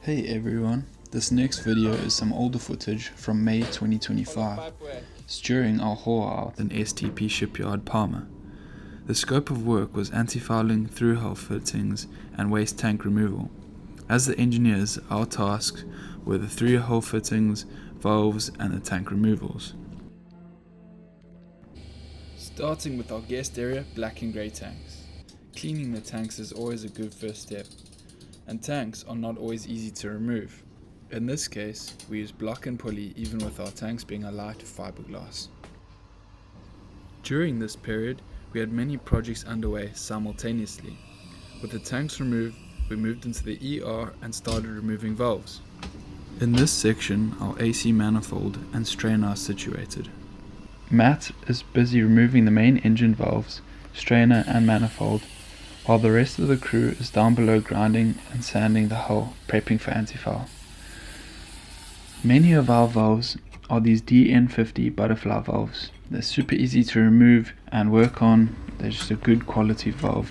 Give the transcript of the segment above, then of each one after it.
Hey everyone, this next video is some older footage from May 2025. It's during our haul out in STP Shipyard Palma. The scope of work was antifouling, through-hull fittings and waste tank removal. As the engineers, our tasks were the through-hull fittings, valves and the tank removals. Starting with our guest area, black and grey tanks. Cleaning the tanks is always a good first step, and tanks are not always easy to remove. In this case, we use block and pulley even with our tanks being a light fiberglass. During this period, we had many projects underway simultaneously. With the tanks removed, we moved into the ER and started removing valves. In this section, our AC manifold and strainer are situated. Matt is busy removing the main engine valves, strainer and manifold, while the rest of the crew is down below grinding and sanding the hull, prepping for antifoul. Many of our valves are these DN50 butterfly valves. They're super easy to remove and work on. They're just a good quality valve.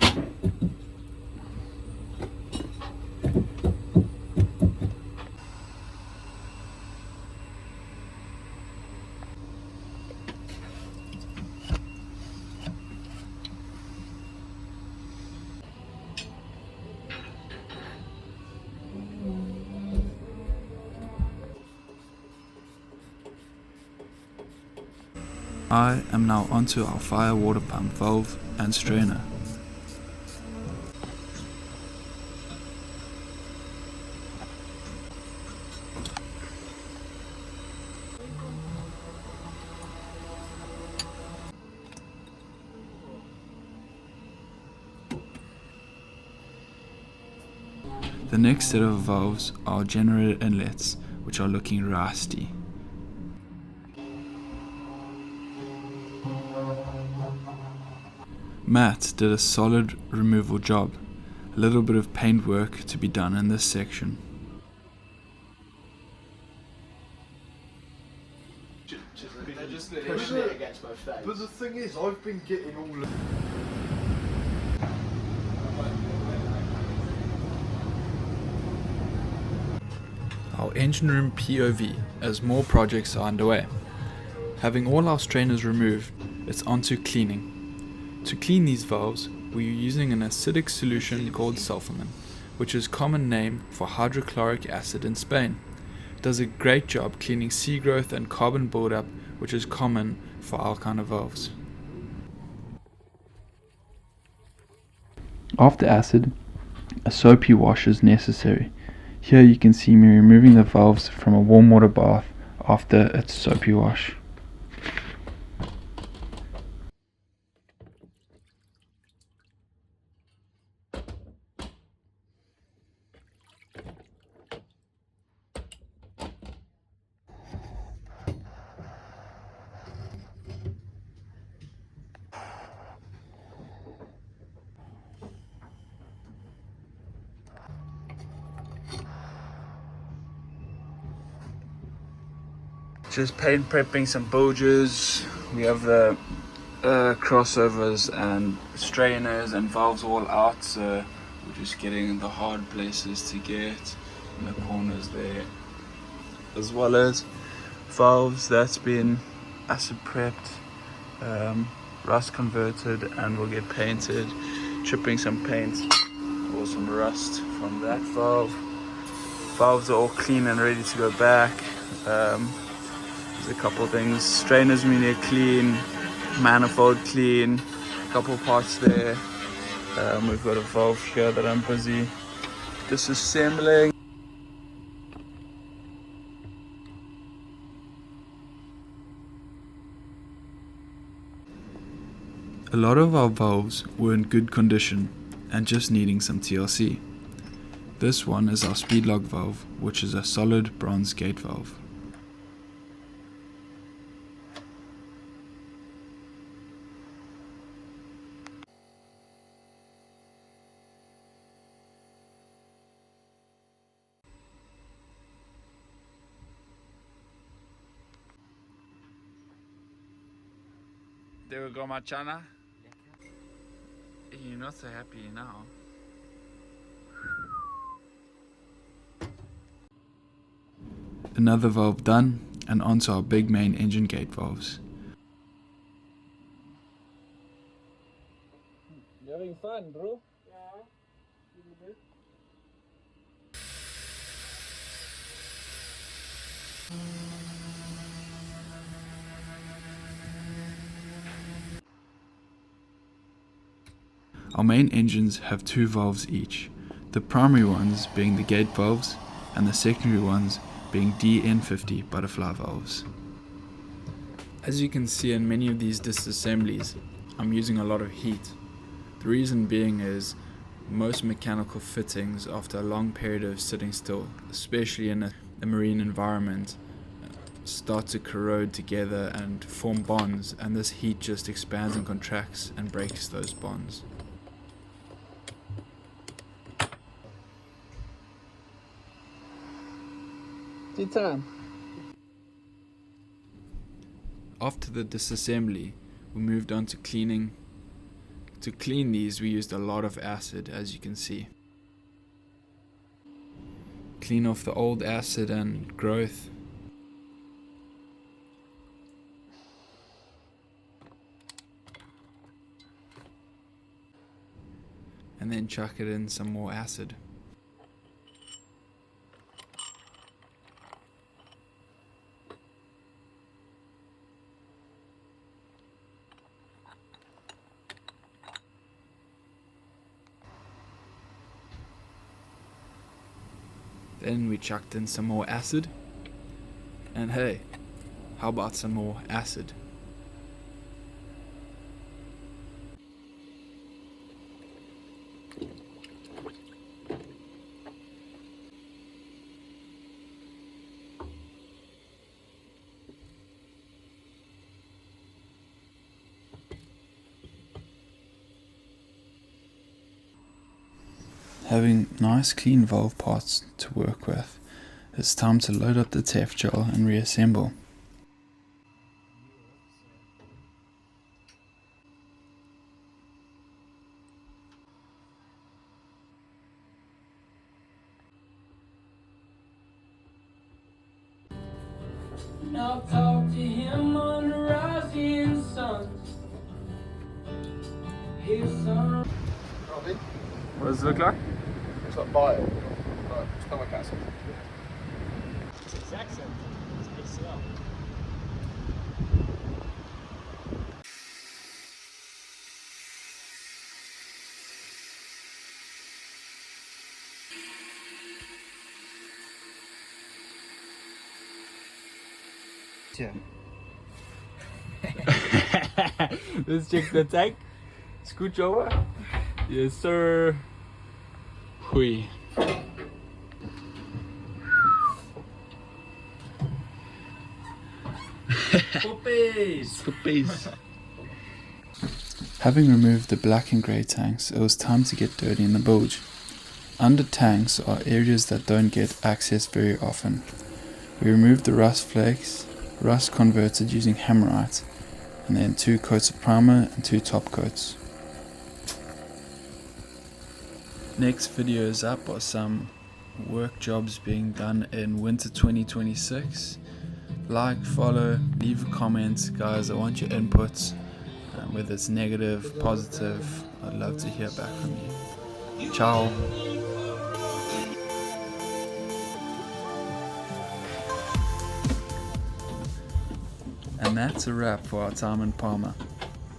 I am now onto our fire water pump valve and strainer. The next set of valves are generator inlets, which are looking rusty. Matt did a solid removal job. A little bit of paint work to be done in this section. Just pushing it against my face. But the thing is, I've been getting all of... Our engine room POV as more projects are underway. Having all our strainers removed, it's onto cleaning. To clean these valves, we are using an acidic solution called sulfamin, which is a common name for hydrochloric acid in Spain. It does a great job cleaning sea growth and carbon buildup, which is common for our kind of valves. After acid, a soapy wash is necessary. Here you can see me removing the valves from a warm water bath after its soapy wash. Just paint prepping some bilges. We have the crossovers and strainers and valves all out, so we're just getting the hard places to get in the corners there, as well as valves that's been acid prepped, rust converted, and will get painted. Chipping some paint or some rust from that valve. Valves are all clean and ready to go back. There's a couple things. Strainers we need clean, manifold clean, a couple parts there. We've got a valve here that I'm busy disassembling. A lot of our valves were in good condition and just needing some TLC. This one is our speed lock valve, which is a solid bronze gate valve. There we go, Machana. You're not so happy now. Another valve done, and onto our big main engine gate valves. You having fun, bro? Our main engines have 2 valves each, the primary ones being the gate valves and the secondary ones being DN50 butterfly valves. As you can see in many of these disassemblies, I'm using a lot of heat. The reason being is most mechanical fittings, after a long period of sitting still, especially in a marine environment, start to corrode together and form bonds, and this heat just expands and contracts and breaks those bonds. Tea time. After the disassembly, we moved on to cleaning. To clean these, we used a lot of acid, as you can see. Clean off the old acid and growth. And then chuck it in some more acid. Then we chucked in some more acid. And hey, how about some more acid? Having nice clean valve parts to work with, it's time to load up the TEF gel and reassemble. I'll talk to him on the rising sun. His sun. What does it look like? It's like bio, like stomach acid. It's exact same thing. It's HCl. Let's check the tank. Scooch over. Yes, sir. Hui. Puppies. Having removed the black and grey tanks, it was time to get dirty in the bilge. Under tanks are areas that don't get accessed very often. We removed the rust flakes, rust converted using hammerite, and then 2 coats of primer and 2 top coats. Next videos up are some work jobs being done in winter 2026. Like, follow, leave a comment, guys. I want your inputs, whether it's negative, positive. I'd love to hear back from you. Ciao. And that's a wrap for our time in Palma.